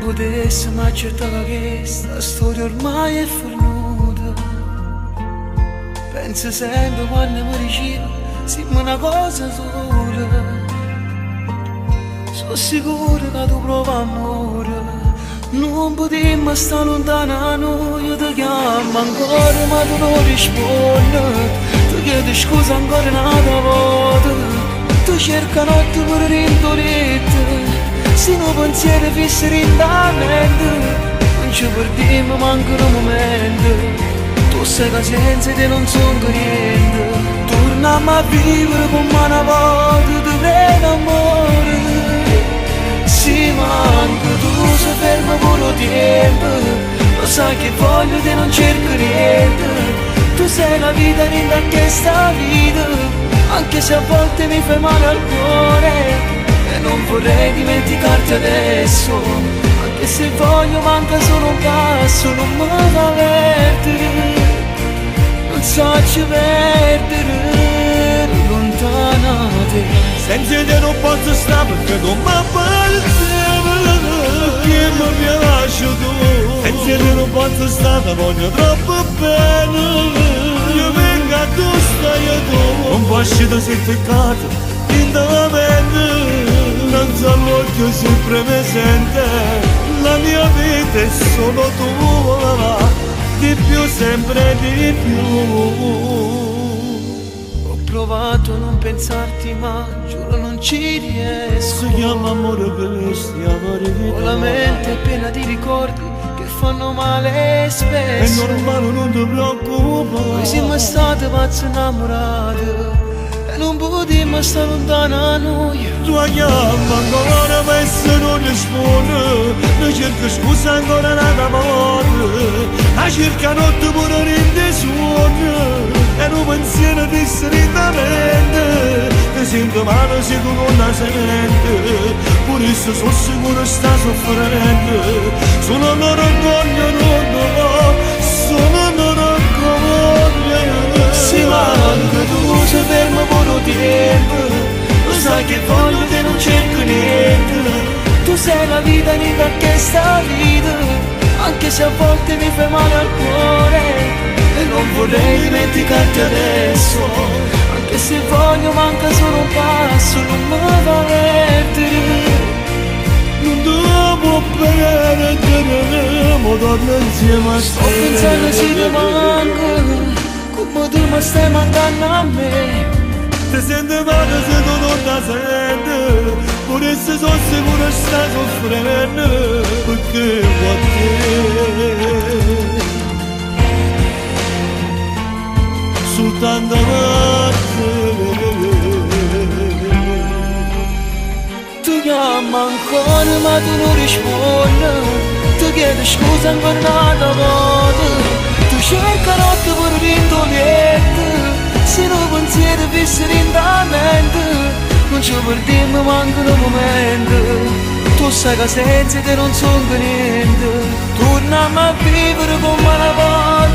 potessi ma accertava che sta storia ormai è fornuta. Penso sempre quando mi diceva siamo una cosa sola. Sono sicuro che tu provi amore. Non potremmo stare lontano, io ti chiamo ancora ma tu non rispondi. Ti chiedo scusa ancora un'altra volta. Tu cerca notte per rindolette. Se non pensieri fissero in la mente, non ci perdiamo manco un momento. Tu sai che senza te non sono niente. Torniamo a vivere come una volta, ti prego amore. Sì, ma anche tu sei fermo pure tempo. Lo sai che voglio te non cerco niente. Tu sei la vita dentro a questa vita, anche se a volte mi fai male al cuore. E non vorrei dimenticarti adesso, anche se voglio manca solo un passo. Non mi fa perdere, non so ci perdere, lontanate. Senza te non posso stare perché non mi appartiene, che mi piace tu. Senza te non posso stare, voglio troppo bene. Io vengo a tu, stai tu. Non posso essere seccato in la mente. Non so l'occhio sempre presente. La mia vita è solo tua, di più sempre di più. Ho provato a non pensarti ma giuro non ci riesco. Si chiama amore questo amore di Ho la mente piena di ricordi che fanno male spesso. È normale, non ti preoccupare. Noi siamo stati pazzi innamorati e non potremmo stare lontano a noi. Tu chiama ancora ma se non risponde. Ne cerco scusa ancora una volta. La cerca notte pure rende suono. E non pensiero di essere in la mente. Ti sento male se tu non la senti. Pure se sono sicuro sta soffrendo. Sono un orgoglio, sono un orgoglio. Sì, ma anche tu sei fermo pure tempo. Lo sai che voglio te non cerco niente. Tu sei la vita di questa vita, anche se a volte mi fai male al cuore. E non vorrei dimenticarti adesso, anche se voglio manca solo un passo. Non mi fa perdere, Non devo perdere, ma torno insieme a te. sto pensando se ti manco, come tu mi stai mancando a me. Ti senti male se tu non la senti. Pure se sono sicuro stai soffrendo, perché con te soltanto per te. Tu chiama ancora ma tu non rispondi. Ti chiedo scusa ancora un'altra volta. Tu cerca notte per rindolette. Se non pensieri fissero in la mente, non ci perdiamo manco un momento. Tu sai che senza te non sono niente. Torniamo a vivere come una volta.